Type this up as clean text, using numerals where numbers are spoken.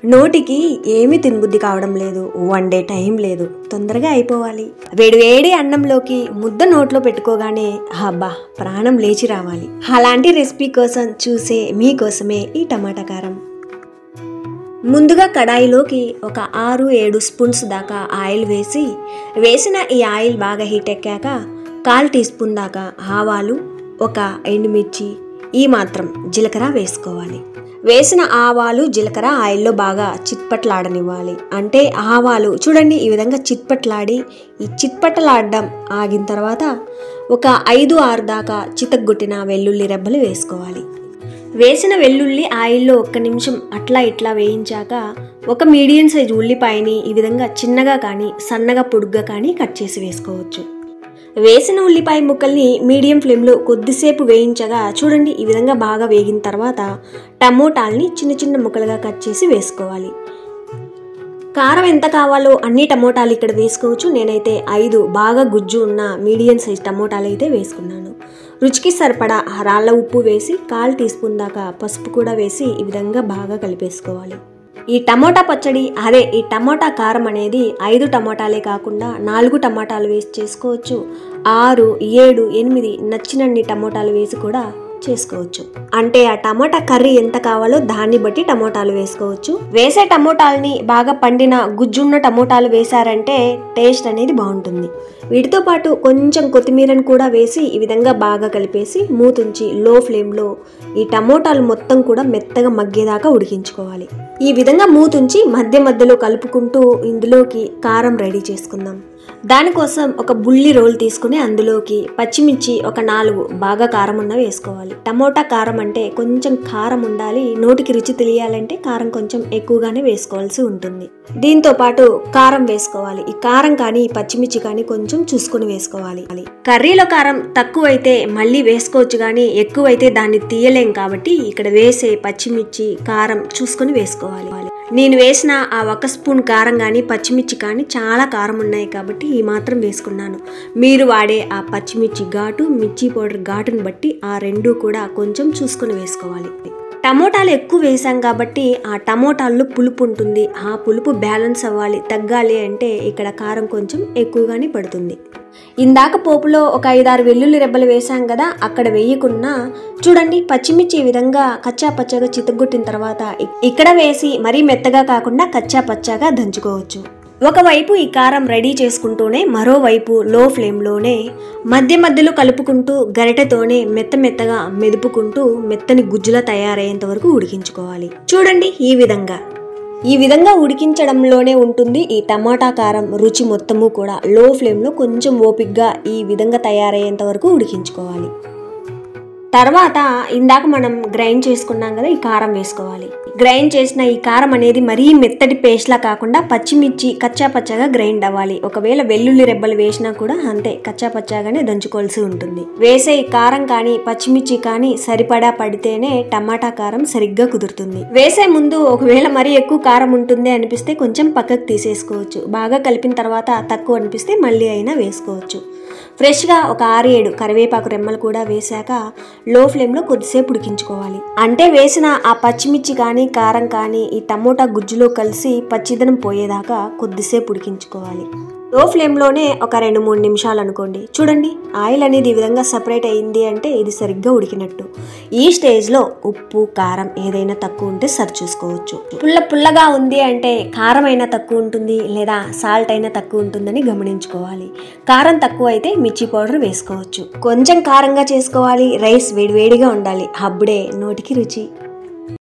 నోటికి ఏమీ తినబుద్ధి కావడం లేదు, వన్ డే టైం లేదు, తొందరగా అయిపోవాలి. వేడి అన్నంలోకి ముద్ద నోట్లో పెట్టుకోగానే అబ్బా ప్రాణం లేచి రావాలి. అలాంటి రెసిపీ కోసం చూసే మీకోసమే ఈ టమాటా కారం. ముందుగా కడాయిలోకి ఒక 6-7 స్పూన్స్ దాకా ఆయిల్ వేసిన ఈ ఆయిల్ బాగా హీట్ ఎక్కాక 1/4 టీ స్పూన్ దాకా ఆవాలు, ఒక ఎండుమిర్చి, ఈ మాత్రం జీలకర్ర వేసుకోవాలి. వేసిన ఆవాలు జీలకర్ర ఆయిల్లో బాగా చిట్పట్లాడనివ్వాలి. అంటే ఆవాలు చూడండి ఈ విధంగా చిట్పట్లాడి, ఈ చిట్పట్లాడడం ఆగిన తర్వాత ఒక 5-6 దాకా చితగ్గొట్టిన వెల్లుల్లి రెబ్బలు వేసుకోవాలి. వేసిన వెల్లుల్లి ఆయిల్లో 1 నిమిషం అట్లా ఇట్లా వేయించాక ఒక మీడియం సైజు ఉల్లిపాయని ఈ విధంగా చిన్నగా కానీ సన్నగా పొడుగ్గా కానీ కట్ చేసి వేసుకోవచ్చు. వేసిన ఉల్లిపాయ ముక్కల్ని మీడియం ఫ్లేమ్లో కొద్దిసేపు వేయించగా చూడండి ఈ విధంగా బాగా వేగిన తర్వాత టమోటాల్ని చిన్న ముక్కలుగా కట్ చేసి వేసుకోవాలి. కారం ఎంత కావాలో అన్ని టమోటాలు ఇక్కడ వేసుకోవచ్చు. నేనైతే 5 బాగా గుజ్జు ఉన్న మీడియం సైజ్ టమోటాలు అయితే వేసుకున్నాను. రుచికి సరిపడా రాళ్ళ ఉప్పు వేసి 1/4 టీ స్పూన్ దాకా పసుపు కూడా వేసి ఈ విధంగా బాగా కలిపేసుకోవాలి. ఈ టమోటా పచ్చడి ఈ టమోటా కారం అనేది 5 టమోటాలే కాకుండా 4 టమోటాలు వేసి చేసుకోవచ్చు. 6, 7, 8 నచ్చినన్ని టమోటాలు వేసి కూడా చేసుకోవచ్చు. అంటే ఆ టమోటా కర్రీ ఎంత కావాలో దాన్ని బట్టి టమోటాలు వేసుకోవచ్చు. వేసే టమోటాలని బాగా పండిన గుజ్జున్న టమోటాలు వేసారంటే టేస్ట్ అనేది బాగుంటుంది. వీటితో పాటు కొంచెం కొత్తిమీరను కూడా వేసి ఈ విధంగా బాగా కలిపేసి మూతుంచి లో ఫ్లేమ్లో ఈ టమోటాలు మొత్తం కూడా మెత్తగా మగ్గేదాకా ఉడికించుకోవాలి. ఈ విధంగా మూతుంచి మధ్యలో కలుపుకుంటూ ఇందులోకి కారం రెడీ చేసుకుందాం. దానికోసం ఒక బుల్లి రోల్ తీసుకుని అందులోకి పచ్చిమిర్చి ఒక 4 బాగా కారం ఉన్న వేసుకోవాలి. టమోటా కారం అంటే కొంచెం కారం ఉండాలి. నోటికి రుచి తెలియాలంటే కారం కొంచెం ఎక్కువగానే వేసుకోవాల్సి ఉంటుంది. దీంతో పాటు కారం వేసుకోవాలి. ఈ కారం కానీ ఈ పచ్చిమిర్చి కానీ కొంచెం చూసుకుని వేసుకోవాలి. కర్రీలో కారం తక్కువైతే మళ్ళీ వేసుకోవచ్చు, కానీ ఎక్కువైతే దాన్ని తీయలేం కాబట్టి ఇక్కడ వేసే పచ్చిమిర్చి కారం చూసుకుని వేసుకోవాలి. నేను వేసిన ఆ 1 స్పూన్ కారం కానీ పచ్చిమిర్చి కానీ చాలా కారం ఉన్నాయి కాబట్టి ఈ మాత్రం వేసుకున్నాను. మీరు వాడే ఆ పచ్చిమిర్చి ఘాటు, మిర్చి పౌడర్ ఘాటుని బట్టి ఆ 2 కూడా కొంచెం చూసుకొని వేసుకోవాలి. టమోటాలు ఎక్కువ వేసాం కాబట్టి ఆ టమోటాల్లో పులుపు ఉంటుంది. ఆ పులుపు బ్యాలెన్స్ అవ్వాలి, తగ్గాలి అంటే ఇక్కడ కారం కొంచెం ఎక్కువగానే పడుతుంది. ఇందాక పోపులో ఒక 5-6 వెల్లుల్లి రెబ్బలు వేసాం కదా, అక్కడ వేయకుండా చూడండి పచ్చిమిర్చి ఈ విధంగా కచ్చా పచ్చగా చితగొట్టిన తర్వాత ఇక్కడ వేసి మరీ మెత్తగా కాకుండా కచ్చా పచ్చాగా దంచుకోవచ్చు. ఒకవైపు ఈ కారం రెడీ చేసుకుంటూనే మరోవైపు లో ఫ్లేమ్లోనే మధ్యలో కలుపుకుంటూ గరిటెతోనే మెత్తగా మెదుపుకుంటూ మెత్తని గుజ్జులా తయారయ్యేంత వరకు ఉడికించుకోవాలి. చూడండి ఈ విధంగా ఉడికించడంలోనే ఉంటుంది ఈ టమాటా కారం రుచి మొత్తము కూడా. లో ఫ్లేమ్లో కొంచెం ఓపిక్గా ఈ విధంగా తయారయ్యేంత వరకు ఉడికించుకోవాలి. తర్వాత ఇందాక మనం గ్రైండ్ చేసుకున్నాం కదా, ఈ కారం వేసుకోవాలి. గ్రైండ్ చేసిన ఈ కారం అనేది మరీ మెత్తటి పేస్ట్లా కాకుండా పచ్చిమిర్చి కచ్చా పచ్చగా గ్రైండ్ అవ్వాలి. ఒకవేళ వెల్లుల్లి రెబ్బలు వేసినా కూడా అంతే కచ్చా పచ్చాగానే దంచుకోవాల్సి ఉంటుంది. వేసే ఈ కారం కానీ పచ్చిమిర్చి కానీ సరిపడా పడితేనే టమాటా కారం సరిగ్గా కుదురుతుంది. వేసే ముందు ఒకవేళ మరీ ఎక్కువ కారం ఉంటుంది అనిపిస్తే కొంచెం పక్కకు తీసేసుకోవచ్చు. బాగా కలిపిన తర్వాత తక్కువ అనిపిస్తే మళ్ళీ అయినా వేసుకోవచ్చు. ఫ్రెష్గా ఒక 6-7 కరివేపాకు రెమ్మలు కూడా వేశాక లో ఫ్లేమ్లో కొద్దిసేపు ఉడికించుకోవాలి. అంటే వేసిన ఆ పచ్చిమిర్చి కానీ కారం కానీ ఈ టమోటా గుజ్జులో కలిసి పచ్చిదనం పోయేదాకా కొద్దిసేపు ఉడికించుకోవాలి. లో ఫ్లేమ్లోనే ఒక 2-3 నిమిషాలు అనుకోండి. చూడండి ఆయిల్ అనేది ఈ విధంగా సపరేట్ అయింది అంటే ఇది సరిగ్గా ఉడికినట్టు. ఈ స్టేజ్లో ఉప్పు కారం ఏదైనా తక్కువ ఉంటే సరి చూసుకోవచ్చు. పుల్లగా ఉంది అంటే కారం అయినా తక్కువ ఉంటుంది, లేదా సాల్ట్ అయినా తక్కువ ఉంటుందని గమనించుకోవాలి. కారం తక్కువ అయితే మిర్చి పౌడర్ వేసుకోవచ్చు. కొంచెం కారంగా చేసుకోవాలి. రైస్ వేడివేడిగా ఉండాలి, అప్పుడే నోటికి రుచి.